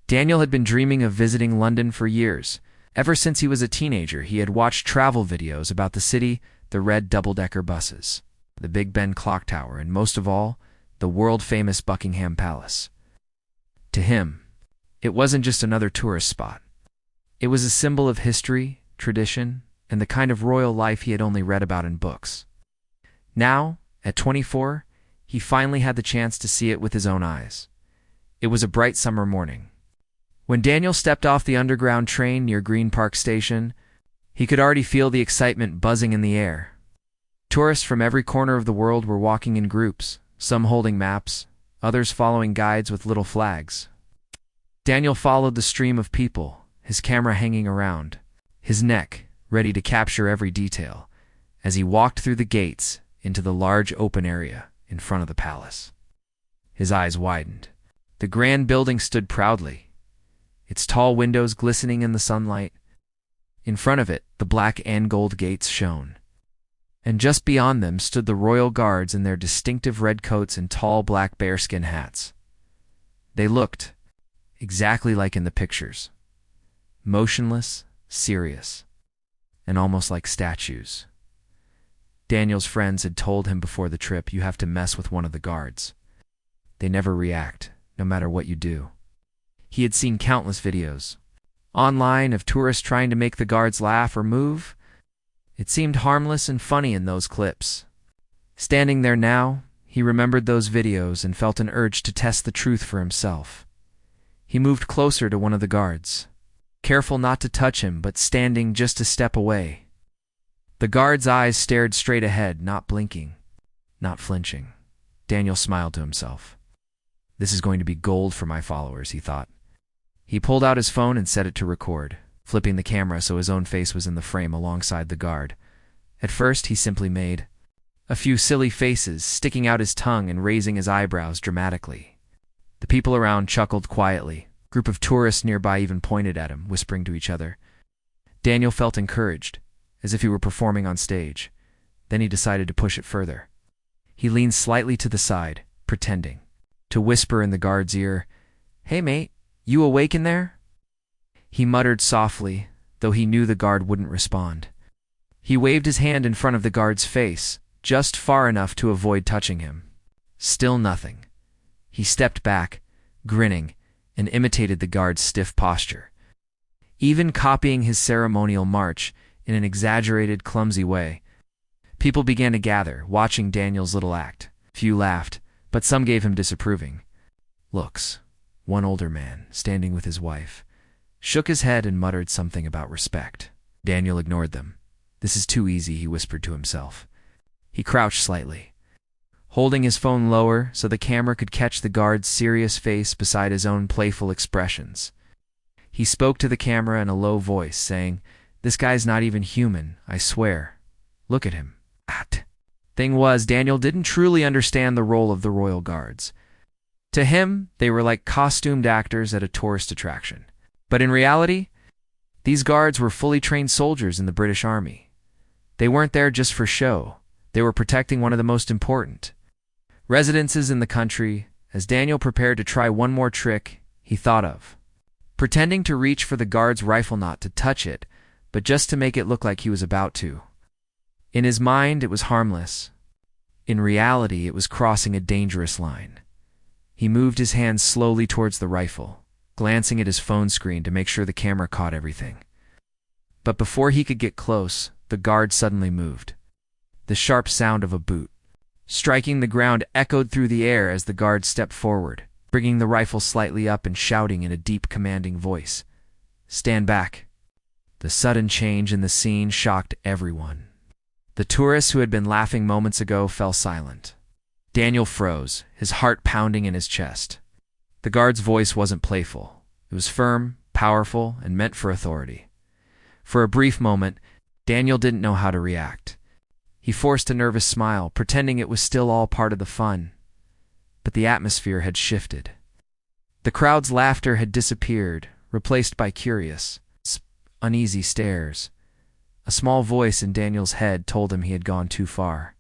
Daniel had been dreaming of visiting London for years. Ever since he was a teenager, he had watched travel videos about the city, the red double-decker buses, the Big Ben clock tower, and most of all, the world-famous Buckingham Palace. To him, it wasn't just another tourist spot. It was a symbol of history, tradition, and the kind of royal life he had only read about in books. Now, at 24, he finally had the chance to see it with his own eyes. It was a bright summer morning. When Daniel stepped off the underground train near Green Park Station, he could already feel the excitement buzzing in the air. Tourists from every corner of the world were walking in groups, some holding maps, others following guides with little flags. Daniel followed the stream of people, his camera hanging around, his neck ready to capture every detail, as he walked through the gates into the large open area in front of the palace. His eyes widened. The grand building stood proudly, its tall windows glistening in the sunlight. In front of it, the black and gold gates shone. And just beyond them stood the royal guards in their distinctive red coats and tall black bearskin hats. They looked exactly like in the pictures. Motionless, serious, and almost like statues. Daniel's friends had told him before the trip, "You have to mess with one of the guards. They never react, no matter what you do." He had seen countless videos online of tourists trying to make the guards laugh or move. It seemed harmless and funny in those clips. Standing there now, he remembered those videos and felt an urge to test the truth for himself. He moved closer to one of the guards, careful not to touch him, but standing just a step away. The guard's eyes stared straight ahead, not blinking, not flinching. Daniel smiled to himself. "This is going to be gold for my followers," he thought. He pulled out his phone and set it to record, flipping the camera so his own face was in the frame alongside the guard. At first, he simply made a few silly faces, sticking out his tongue and raising his eyebrows dramatically. The people around chuckled quietly. A group of tourists nearby even pointed at him, whispering to each other. Daniel felt encouraged, as if he were performing on stage. Then he decided to push it further. He leaned slightly to the side, pretending to whisper in the guard's ear, "Hey mate, you awake in there?" He muttered softly, though he knew the guard wouldn't respond. He waved his hand in front of the guard's face, just far enough to avoid touching him. Still nothing. He stepped back, grinning, and imitated the guard's stiff posture, even copying his ceremonial march in an exaggerated, clumsy way. People began to gather, watching Daniel's little act. Few laughed, but some gave him disapproving looks. One older man, standing with his wife, shook his head and muttered something about respect. Daniel ignored them. "This is too easy," he whispered to himself. He crouched slightly, holding his phone lower so the camera could catch the guard's serious face beside his own playful expressions. He spoke to the camera in a low voice, saying, "This guy's not even human, I swear. Look at him." Thing was, Daniel didn't truly understand the role of the royal guards. To him, they were like costumed actors at a tourist attraction. But in reality, these guards were fully trained soldiers in the British Army. They weren't there just for show. They were protecting one of the most important residences in the country. As Daniel prepared to try one more trick, he thought of pretending to reach for the guard's rifle, not to touch it, but just to make it look like he was about to. In his mind, it was harmless. In reality, it was crossing a dangerous line. He moved his hand slowly towards the rifle, glancing at his phone screen to make sure the camera caught everything. But before he could get close, the guard suddenly moved. The sharp sound of a boot striking the ground echoed through the air as the guard stepped forward, bringing the rifle slightly up and shouting in a deep, commanding voice, "Stand back." The sudden change in the scene shocked everyone. The tourists who had been laughing moments ago fell silent. Daniel froze, his heart pounding in his chest. The guard's voice wasn't playful. It was firm, powerful, and meant for authority. For a brief moment, Daniel didn't know how to react. He forced a nervous smile, pretending it was still all part of the fun. But the atmosphere had shifted. The crowd's laughter had disappeared, replaced by curious, uneasy stares. A small voice in Daniel's head told him he had gone too far.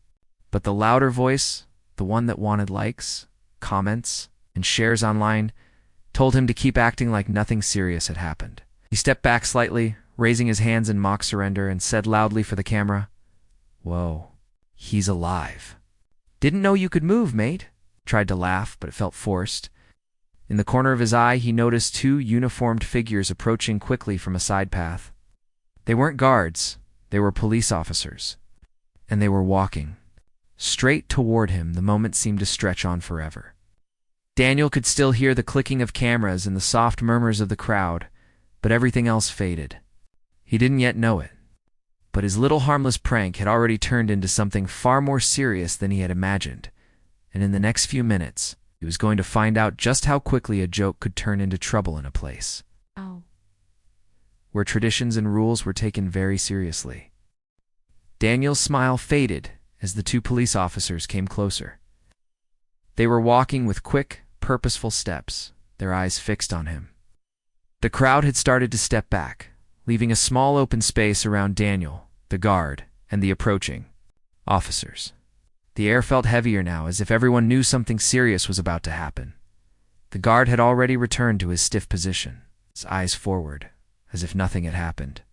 But the louder voice, the one that wanted likes, comments, and shares online, told him to keep acting like nothing serious had happened. He stepped back slightly, raising his hands in mock surrender, and said loudly for the camera, "Whoa, he's alive." "Didn't know you could move, mate." Tried to laugh, but it felt forced. In the corner of his eye, he noticed two uniformed figures approaching quickly from a side path. They weren't guards, they were police officers. And they were walking straight toward him. The moment seemed to stretch on forever. Daniel could still hear the clicking of cameras and the soft murmurs of the crowd, but everything else faded. He didn't yet know it, but his little harmless prank had already turned into something far more serious than he had imagined, and in the next few minutes, he was going to find out just how quickly a joke could turn into trouble in a place where traditions and rules were taken very seriously. Daniel's smile faded as the two police officers came closer. They were walking with quick, purposeful steps, their eyes fixed on him. The crowd had started to step back, leaving a small open space around Daniel, the guard, and the approaching officers. The air felt heavier now, as if everyone knew something serious was about to happen. The guard had already returned to his stiff position, his eyes forward, as if nothing had happened.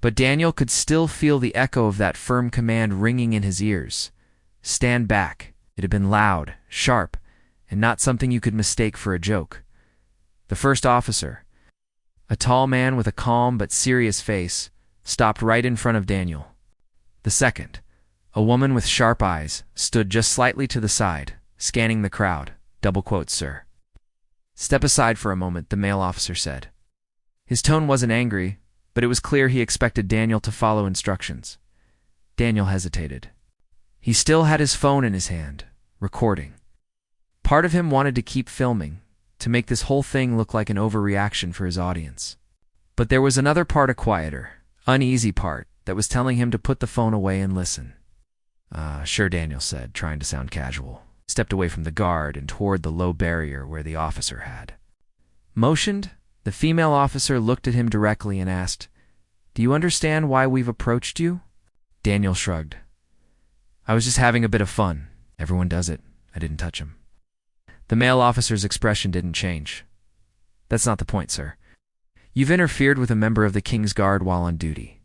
But Daniel could still feel the echo of that firm command ringing in his ears. Stand back. It had been loud, sharp, and not something you could mistake for a joke. The first officer, a tall man with a calm but serious face, stopped right in front of Daniel. The second, a woman with sharp eyes, stood just slightly to the side, scanning the crowd. Double quotes, "Sir." "Step aside for a moment," the male officer said. His tone wasn't angry, but it was clear he expected Daniel to follow instructions. Daniel hesitated. He still had his phone in his hand, recording. Part of him wanted to keep filming, to make this whole thing look like an overreaction for his audience. But there was another part, a quieter, uneasy part, that was telling him to put the phone away and listen. Sure, Daniel said, trying to sound casual. Stepped away from the guard and toward the low barrier where the officer had motioned. The female officer looked at him directly and asked, "Do you understand why we've approached you?" Daniel shrugged. "I was just having a bit of fun. Everyone does it. I didn't touch him." The male officer's expression didn't change. "That's not the point, sir. You've interfered with a member of the King's Guard while on duty.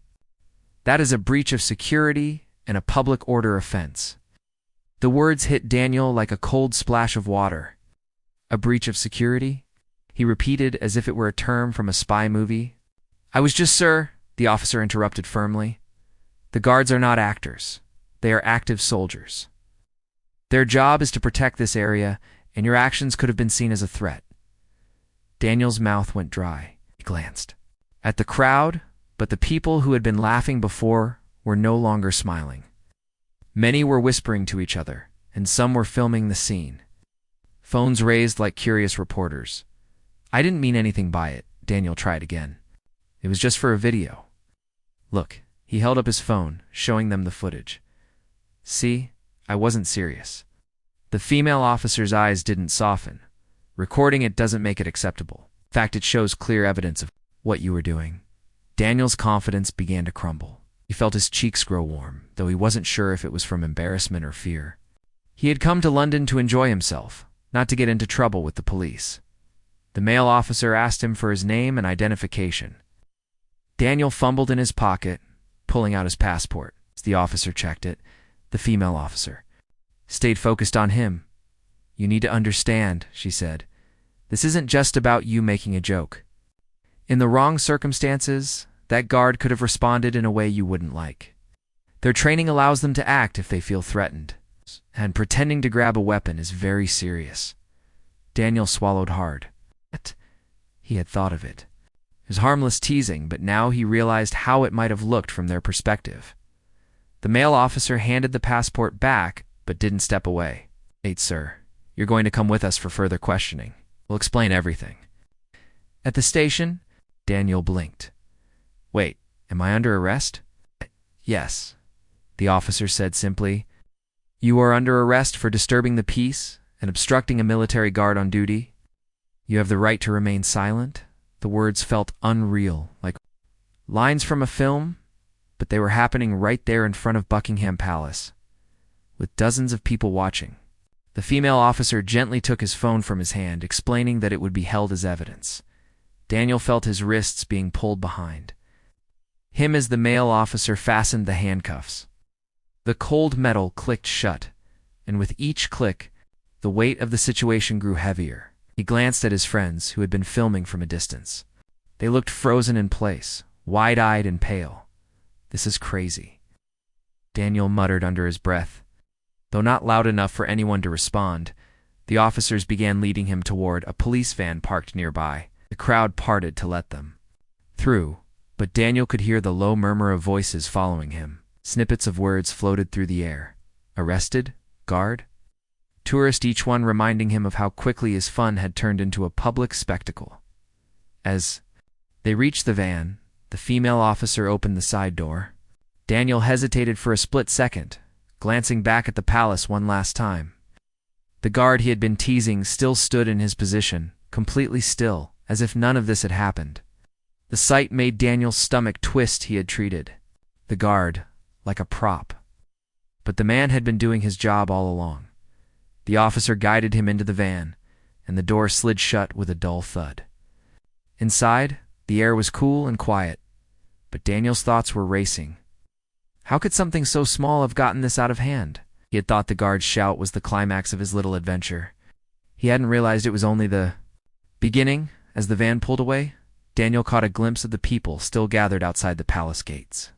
That is a breach of security and a public order offense." The words hit Daniel like a cold splash of water. "A breach of security?" he repeated as if it were a term from a spy movie. "I was just, sir," the officer interrupted firmly. "The guards are not actors. They are active soldiers. Their job is to protect this area, and your actions could have been seen as a threat." Daniel's mouth went dry. He glanced at the crowd, but the people who had been laughing before were no longer smiling. Many were whispering to each other, and some were filming the scene. Phones raised like curious reporters. "I didn't mean anything by it," Daniel tried again. "It was just for a video. Look," he held up his phone, showing them the footage. "See, I wasn't serious." The female officer's eyes didn't soften. "Recording it doesn't make it acceptable. In fact, it shows clear evidence of what you were doing." Daniel's confidence began to crumble. He felt his cheeks grow warm, though he wasn't sure if it was from embarrassment or fear. He had come to London to enjoy himself, not to get into trouble with the police. The male officer asked him for his name and identification. Daniel fumbled in his pocket, pulling out his passport. As the officer checked it, the female officer stayed focused on him. "You need to understand," she said. "This isn't just about you making a joke. In the wrong circumstances, that guard could have responded in a way you wouldn't like. Their training allows them to act if they feel threatened, and pretending to grab a weapon is very serious." Daniel swallowed hard. He had thought of it. It was harmless teasing, but now he realized how it might have looked from their perspective. The male officer handed the passport back, but didn't step away. "Wait, sir. You're going to come with us for further questioning. We'll explain everything." At the station, Daniel blinked. "Wait, am I under arrest?" "Yes," the officer said simply. "You are under arrest for disturbing the peace and obstructing a military guard on duty. You have the right to remain silent." The words felt unreal, like lines from a film, but they were happening right there in front of Buckingham Palace, with dozens of people watching. The female officer gently took his phone from his hand, explaining that it would be held as evidence. Daniel felt his wrists being pulled behind him as the male officer fastened the handcuffs. The cold metal clicked shut, and with each click, the weight of the situation grew heavier. He glanced at his friends, who had been filming from a distance. They looked frozen in place, wide-eyed and pale. "This is crazy," Daniel muttered under his breath. Though not loud enough for anyone to respond, the officers began leading him toward a police van parked nearby. The crowd parted to let them through, but Daniel could hear the low murmur of voices following him. Snippets of words floated through the air. Arrested? Guard? Tourist, each one reminding him of how quickly his fun had turned into a public spectacle. As they reached the van, the female officer opened the side door. Daniel hesitated for a split second, glancing back at the palace one last time. The guard he had been teasing still stood in his position, completely still, as if none of this had happened. The sight made Daniel's stomach twist. He had treated the guard like a prop. But the man had been doing his job all along. The officer guided him into the van, and the door slid shut with a dull thud. Inside, the air was cool and quiet, but Daniel's thoughts were racing. How could something so small have gotten this out of hand? He had thought the guard's shout was the climax of his little adventure. He hadn't realized it was only the beginning. As the van pulled away, Daniel caught a glimpse of the people still gathered outside the palace gates.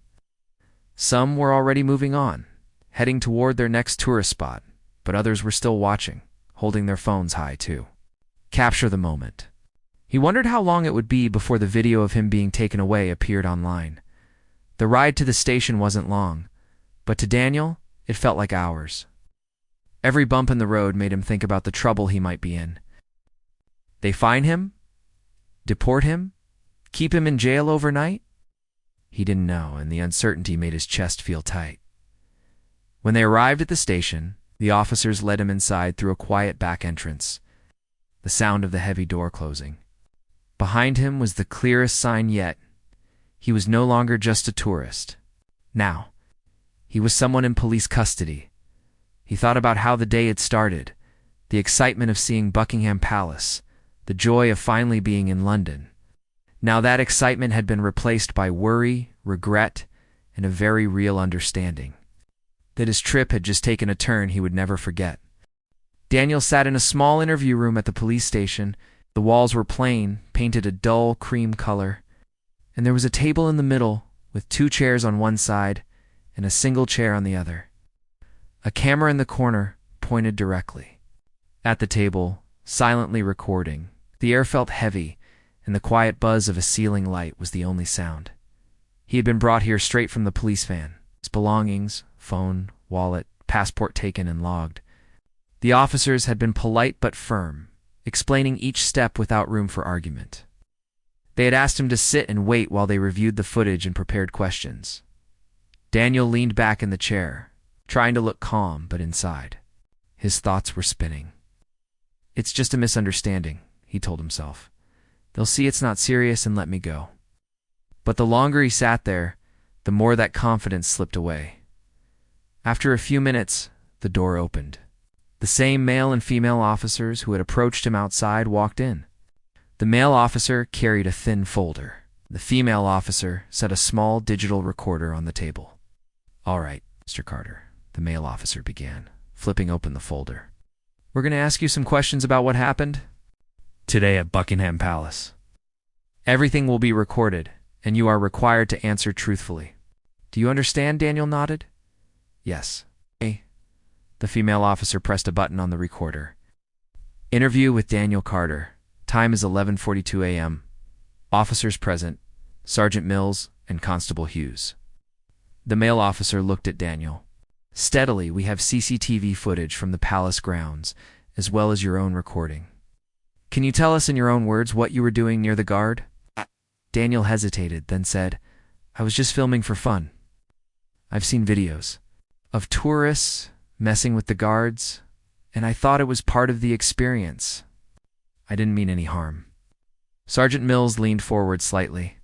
Some were already moving on, heading toward their next tourist spot, but others were still watching, holding their phones high too. Capture the moment. He wondered how long it would be before the video of him being taken away appeared online. The ride to the station wasn't long, but to Daniel, it felt like hours. Every bump in the road made him think about the trouble he might be in. They fine him? Deport him? Keep him in jail overnight? He didn't know, and the uncertainty made his chest feel tight. When they arrived at the station, the officers led him inside through a quiet back entrance, the sound of the heavy door closing. Behind him was the clearest sign yet. He was no longer just a tourist. Now, he was someone in police custody. He thought about how the day had started, the excitement of seeing Buckingham Palace, the joy of finally being in London. Now that excitement had been replaced by worry, regret, and a very real understanding that his trip had just taken a turn he would never forget. Daniel sat in a small interview room at the police station. The walls were plain, painted a dull cream color, and there was a table in the middle with 2 chairs on one side and a single chair on the other. A camera in the corner pointed directly at the table, silently recording. The air felt heavy, and the quiet buzz of a ceiling light was the only sound. He had been brought here straight from the police van, his belongings, phone, wallet, passport taken and logged. The officers had been polite but firm, explaining each step without room for argument. They had asked him to sit and wait while they reviewed the footage and prepared questions. Daniel leaned back in the chair, trying to look calm, but inside, his thoughts were spinning. "It's just a misunderstanding," he told himself. "They'll see it's not serious and let me go." But the longer he sat there, the more that confidence slipped away. After a few minutes, the door opened. The same male and female officers who had approached him outside walked in. The male officer carried a thin folder. The female officer set a small digital recorder on the table. "All right, Mr. Carter," the male officer began, flipping open the folder. "We're going to ask you some questions about what happened today at Buckingham Palace. Everything will be recorded, and you are required to answer truthfully. Do you understand?" Daniel nodded. "Yes." The female officer pressed a button on the recorder. "Interview with Daniel Carter. Time is 11:42 a.m. Officers present, Sergeant Mills and Constable Hughes." The male officer looked at Daniel. "Steadily, we have CCTV footage from the palace grounds, as well as your own recording. Can you tell us in your own words what you were doing near the guard?" Daniel hesitated, then said, "I was just filming for fun. I've seen videos of tourists messing with the guards, and I thought it was part of the experience. I didn't mean any harm." Sergeant Mills leaned forward slightly.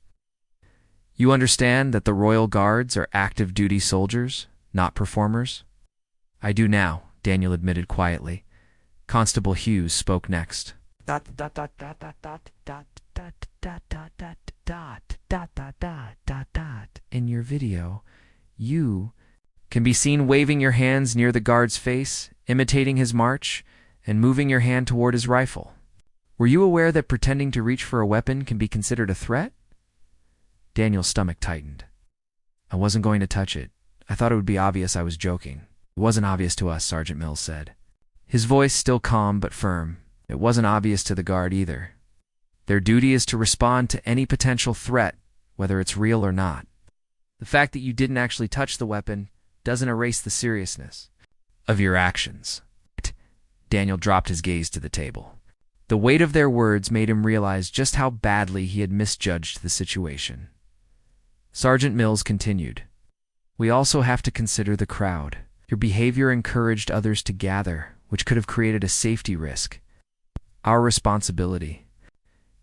"You understand that the Royal Guards are active-duty soldiers, not performers?" "I do now," Daniel admitted quietly. Constable Hughes spoke next. In your video, you can be seen waving your hands near the guard's face, imitating his march, and moving your hand toward his rifle. Were you aware that pretending to reach for a weapon can be considered a threat? Daniel's stomach tightened. I wasn't going to touch it. I thought it would be obvious I was joking. It wasn't obvious to us, Sergeant Mills said. His voice still calm but firm. It wasn't obvious to the guard either. Their duty is to respond to any potential threat, whether it's real or not. The fact that you didn't actually touch the weapon doesn't erase the seriousness of your actions. Daniel dropped his gaze to the table. The weight of their words made him realize just how badly he had misjudged the situation. Sergeant Mills continued. We also have to consider the crowd. Your behavior encouraged others to gather, which could have created a safety risk. Our responsibility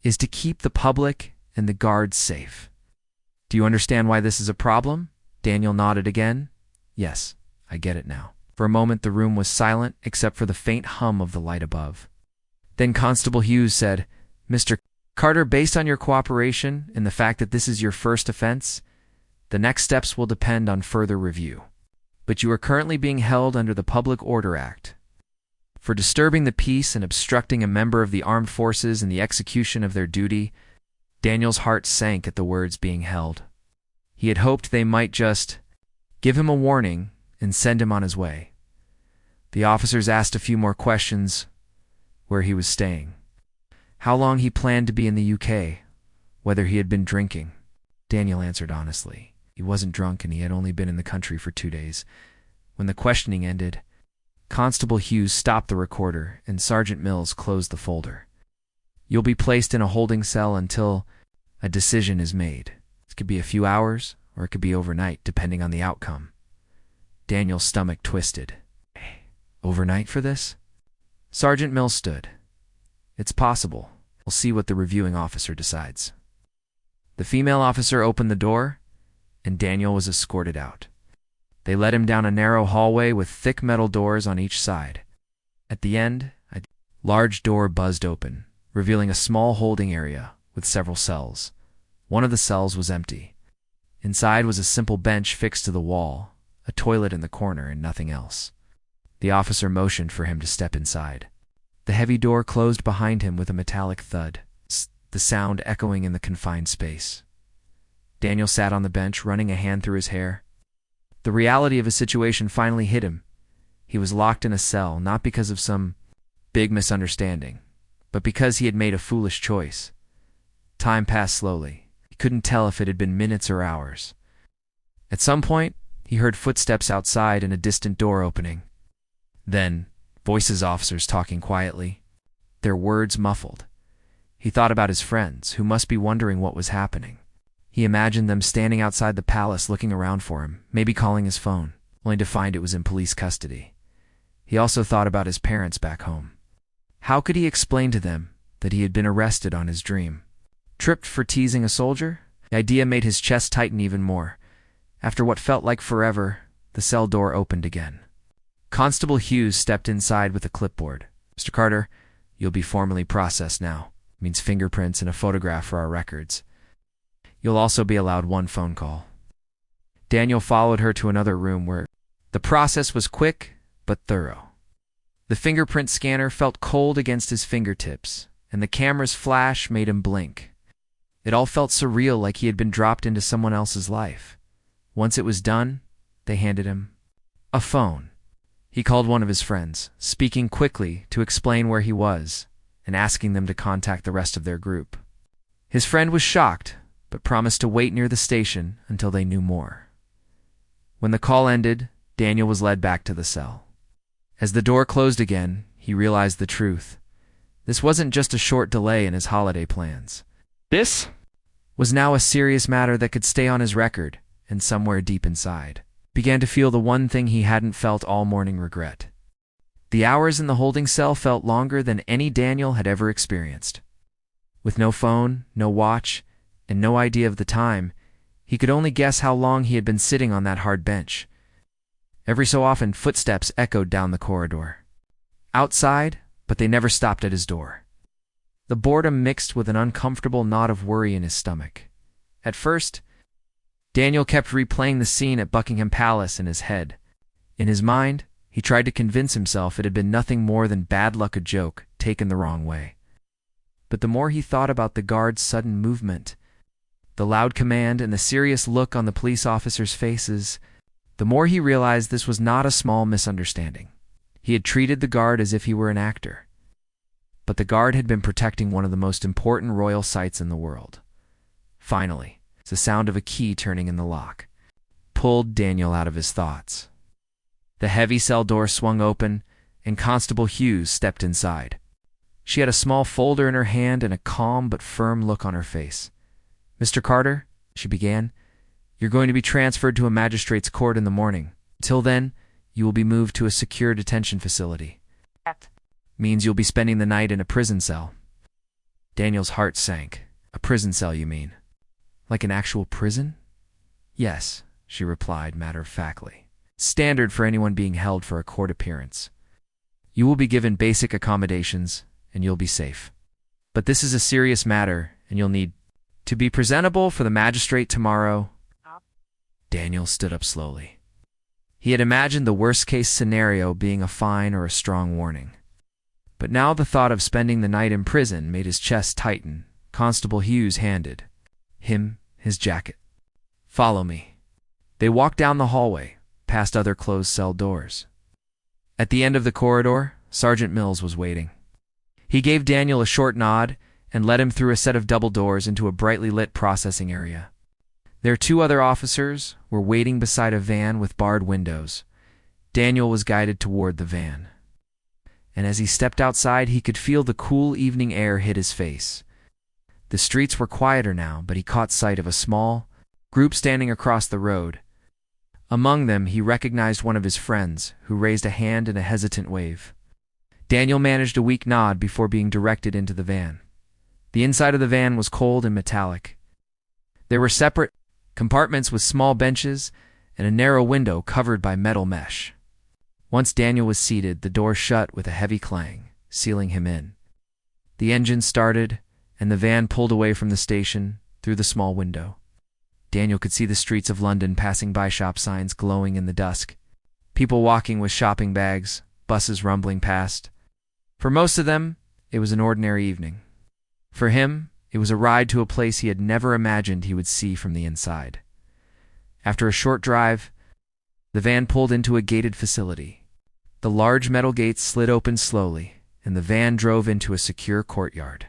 is to keep the public and the guards safe. Do you understand why this is a problem? Daniel nodded again. Yes, I get it now. For a moment the room was silent except for the faint hum of the light above. Then Constable Hughes said, Mr. Carter, based on your cooperation and the fact that this is your first offense, the next steps will depend on further review. But you are currently being held under the Public Order Act for disturbing the peace and obstructing a member of the armed forces in the execution of their duty. Daniel's heart sank at the words being held. He had hoped they might just give him a warning and send him on his way. The officers asked a few more questions: where he was staying, how long he planned to be in the UK, whether he had been drinking. Daniel answered honestly. He wasn't drunk and he had only been in the country for 2 days. When the questioning ended, Constable Hughes stopped the recorder and Sergeant Mills closed the folder. You'll be placed in a holding cell until a decision is made. It could be a few hours or it could be overnight, depending on the outcome. Daniel's stomach twisted. Overnight for this? Sergeant Mills stood. It's possible. We'll see what the reviewing officer decides. The female officer opened the door, and Daniel was escorted out. They led him down a narrow hallway with thick metal doors on each side. At the end, a large door buzzed open, revealing a small holding area with several cells. One of the cells was empty. Inside was a simple bench fixed to the wall, a toilet in the corner, and nothing else. The officer motioned for him to step inside. The heavy door closed behind him with a metallic thud, the sound echoing in the confined space. Daniel sat on the bench, running a hand through his hair. The reality of his situation finally hit him. He was locked in a cell, not because of some big misunderstanding, but because he had made a foolish choice. Time passed slowly. He couldn't tell if it had been minutes or hours. At some point, he heard footsteps outside and a distant door opening. Then, voices of officers talking quietly, their words muffled. He thought about his friends, who must be wondering what was happening. He imagined them standing outside the palace looking around for him, maybe calling his phone, only to find it was in police custody. He also thought about his parents back home. How could he explain to them that he had been arrested on his dream? Tripped for teasing a soldier? The idea made his chest tighten even more. After what felt like forever, the cell door opened again. Constable Hughes stepped inside with a clipboard. Mr. Carter, you'll be formally processed now. It means fingerprints and a photograph for our records. You'll also be allowed one phone call. Daniel followed her to another room where the process was quick but thorough. The fingerprint scanner felt cold against his fingertips, and the camera's flash made him blink. It all felt surreal, like he had been dropped into someone else's life. Once it was done, they handed him a phone. He called one of his friends, speaking quickly to explain where he was and asking them to contact the rest of their group. His friend was shocked, but promised to wait near the station until they knew more. When the call ended, Daniel was led back to the cell. As the door closed again, he realized the truth. This wasn't just a short delay in his holiday plans. This was now a serious matter that could stay on his record, and somewhere deep inside, began to feel the one thing he hadn't felt all morning: regret. The hours in the holding cell felt longer than any Daniel had ever experienced. With no phone, no watch, and no idea of the time, he could only guess how long he had been sitting on that hard bench. Every so often, footsteps echoed down the corridor. Outside, but they never stopped at his door. The boredom mixed with an uncomfortable knot of worry in his stomach. At first, Daniel kept replaying the scene at Buckingham Palace in his head. In his mind, he tried to convince himself it had been nothing more than bad luck, a joke taken the wrong way. But the more he thought about the guard's sudden movement, the loud command, and the serious look on the police officers' faces, the more he realized this was not a small misunderstanding. He had treated the guard as if he were an actor. But the guard had been protecting one of the most important royal sites in the world. Finally, the sound of a key turning in the lock pulled Daniel out of his thoughts. The heavy cell door swung open, and Constable Hughes stepped inside. She had a small folder in her hand and a calm but firm look on her face. "Mr. Carter," she began, "you're going to be transferred to a magistrate's court in the morning. Till then, you will be moved to a secure detention facility. That means you'll be spending the night in a prison cell." Daniel's heart sank. "A prison cell, you mean? Like an actual prison?" "Yes," she replied matter-of-factly. "Standard for anyone being held for a court appearance. You will be given basic accommodations, and you'll be safe. But this is a serious matter, and you'll need to be presentable for the magistrate tomorrow." Daniel stood up slowly. He had imagined the worst-case scenario being a fine or a strong warning. But now the thought of spending the night in prison made his chest tighten. Constable Hughes handed him his jacket. "Follow me." They walked down the hallway, past other closed cell doors. At the end of the corridor, Sergeant Mills was waiting. He gave Daniel a short nod and led him through a set of double doors into a brightly lit processing area. Their two other officers were waiting beside a van with barred windows. Daniel was guided toward the van. And as he stepped outside, he could feel the cool evening air hit his face. The streets were quieter now, but he caught sight of a small group standing across the road. Among them, he recognized one of his friends, who raised a hand in a hesitant wave. Daniel managed a weak nod before being directed into the van. The inside of the van was cold and metallic. There were separate compartments with small benches and a narrow window covered by metal mesh. Once Daniel was seated, the door shut with a heavy clang, sealing him in. The engine started, and the van pulled away from the station through the small window. Daniel could see the streets of London, passing by shop signs glowing in the dusk, people walking with shopping bags, buses rumbling past. For most of them, it was an ordinary evening. For him, it was a ride to a place he had never imagined he would see from the inside. After a short drive, the van pulled into a gated facility. The large metal gates slid open slowly, and the van drove into a secure courtyard.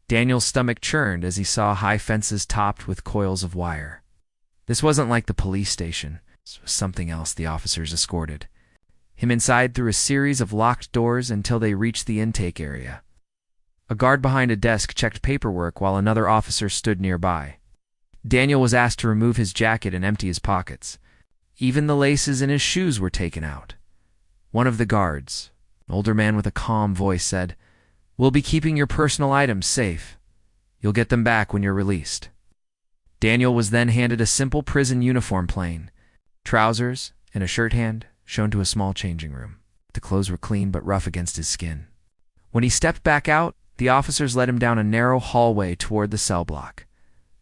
Daniel's stomach churned as he saw high fences topped with coils of wire. This wasn't like the police station. This was something else. The officers escorted him inside through a series of locked doors until they reached the intake area. A guard behind a desk checked paperwork while another officer stood nearby. Daniel was asked to remove his jacket and empty his pockets. Even the laces in his shoes were taken out. One of the guards, an older man with a calm voice, said, "We'll be keeping your personal items safe. You'll get them back when you're released." Daniel was then handed a simple prison uniform, plain trousers and a shirt hand, shown to a small changing room. The clothes were clean but rough against his skin. When he stepped back out, the officers led him down a narrow hallway toward the cell block.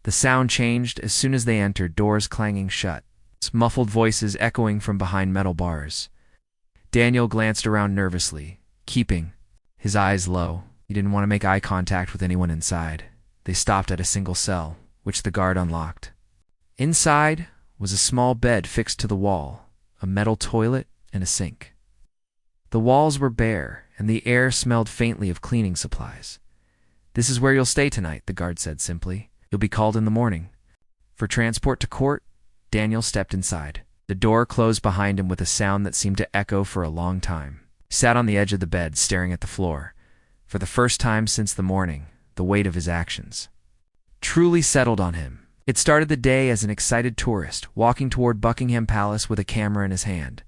The sound changed as soon as they entered, doors clanging shut, muffled voices echoing from behind metal bars. Daniel glanced around nervously, keeping his eyes low. He didn't want to make eye contact with anyone inside. They stopped at a single cell, which the guard unlocked. Inside was a small bed fixed to the wall, a metal toilet, and a sink. The walls were bare, and the air smelled faintly of cleaning supplies. "This is where you'll stay tonight," the guard said simply. "You'll be called in the morning." For transport to court, Daniel stepped inside. The door closed behind him with a sound that seemed to echo for a long time. He sat on the edge of the bed, staring at the floor. For the first time since the morning, the weight of his actions truly settled on him. It started the day as an excited tourist, walking toward Buckingham Palace with a camera in his hand.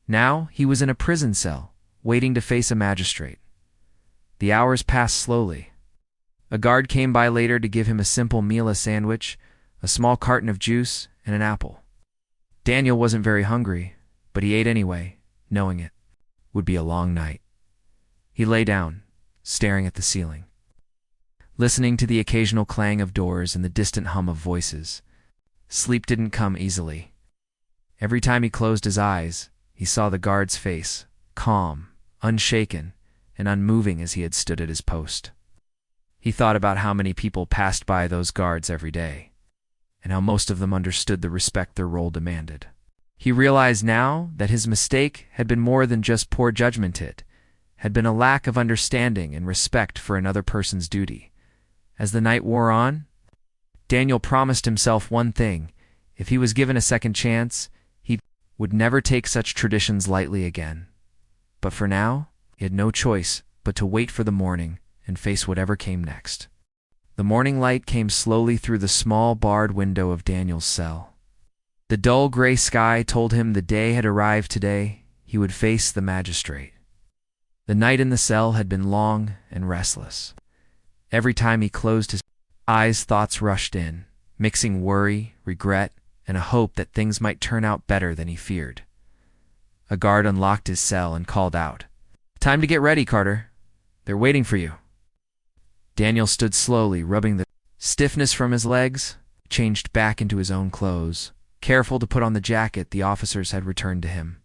Now he was in a prison cell, waiting to face a magistrate. The hours passed slowly. A guard came by later to give him a simple meal, a sandwich, a small carton of juice, and an apple. Daniel wasn't very hungry, but he ate anyway, knowing it would be a long night. He lay down, staring at the ceiling, listening to the occasional clang of doors and the distant hum of voices. Sleep didn't come easily. Every time he closed his eyes, he saw the guard's face, calm, unshaken, and unmoving as he had stood at his post. He thought about how many people passed by those guards every day, and how most of them understood the respect their role demanded. He realized now that his mistake had been more than just poor judgment. It had been a lack of understanding and respect for another person's duty. As the night wore on, Daniel promised himself one thing: if he was given a second chance, he would never take such traditions lightly again. But for now, he had no choice but to wait for the morning and face whatever came next. The morning light came slowly through the small barred window of Daniel's cell. The dull gray sky told him the day had arrived. Today, he would face the magistrate. The night in the cell had been long and restless. Every time he closed his eyes, thoughts rushed in, mixing worry, regret, and a hope that things might turn out better than he feared. A guard unlocked his cell and called out, "Time to get ready, Carter. They're waiting for you." Daniel stood slowly, rubbing the stiffness from his legs, changed back into his own clothes, careful to put on the jacket the officers had returned to him.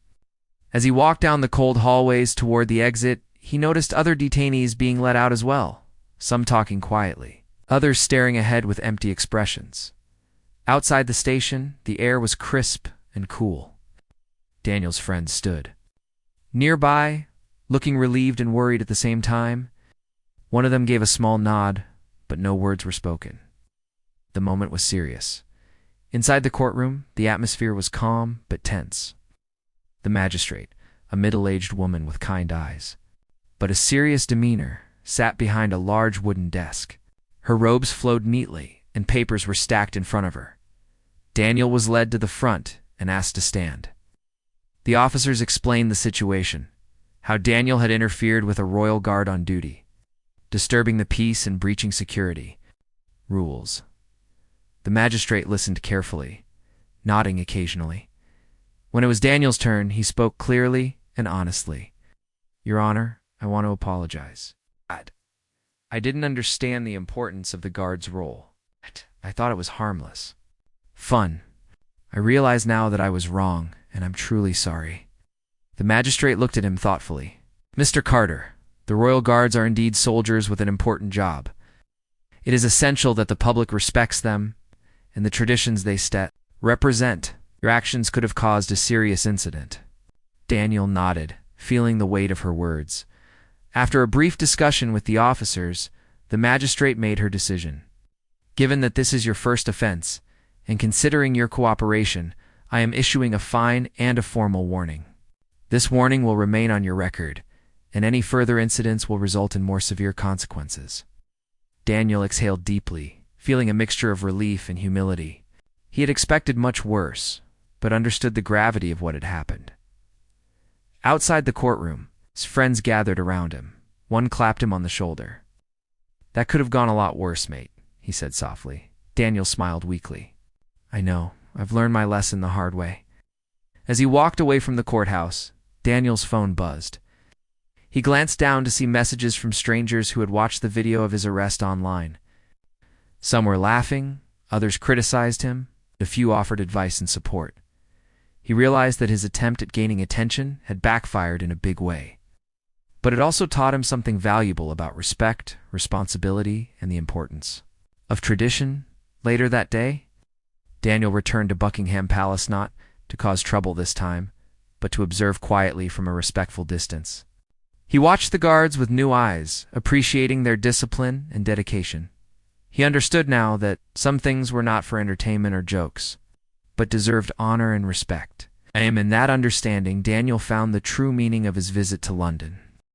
As he walked down the cold hallways toward the exit, he noticed other detainees being let out as well, some talking quietly, others staring ahead with empty expressions. Outside the station, the air was crisp and cool. Daniel's friends stood nearby, looking relieved and worried at the same time. One of them gave a small nod, but no words were spoken. The moment was serious. Inside the courtroom, the atmosphere was calm but tense. The magistrate, a middle-aged woman with kind eyes, but a serious demeanor, sat behind a large wooden desk. Her robes flowed neatly, and papers were stacked in front of her. Daniel was led to the front and asked to stand. The officers explained the situation, how Daniel had interfered with a royal guard on duty, disturbing the peace and breaching security rules. The magistrate listened carefully, nodding occasionally. When it was Daniel's turn, he spoke clearly and honestly. "Your Honor, I want to apologize. I didn't understand the importance of the guard's role. I thought it was harmless. Fun. I realize now that I was wrong, and I'm truly sorry." The magistrate looked at him thoughtfully. "Mr. Carter, the Royal Guards are indeed soldiers with an important job. It is essential that the public respects them and the traditions they represent. Your actions could have caused a serious incident." Daniel nodded, feeling the weight of her words. After a brief discussion with the officers, the magistrate made her decision. "Given that this is your first offense, and considering your cooperation, I am issuing a fine and a formal warning. This warning will remain on your record, and any further incidents will result in more severe consequences." Daniel exhaled deeply, feeling a mixture of relief and humility. He had expected much worse, but understood the gravity of what had happened. Outside the courtroom, his friends gathered around him. One clapped him on the shoulder. "That could have gone a lot worse, mate," he said softly. Daniel smiled weakly. "I know. I've learned my lesson the hard way." As he walked away from the courthouse, Daniel's phone buzzed. He glanced down to see messages from strangers who had watched the video of his arrest online. Some were laughing, others criticized him, a few offered advice and support. He realized that his attempt at gaining attention had backfired in a big way. But it also taught him something valuable about respect, responsibility, and the importance of tradition. Later that day, Daniel returned to Buckingham Palace not to cause trouble this time, but to observe quietly from a respectful distance. He watched the guards with new eyes, appreciating their discipline and dedication. He understood now that some things were not for entertainment or jokes, but deserved honor and respect. And in that understanding, Daniel found the true meaning of his visit to London.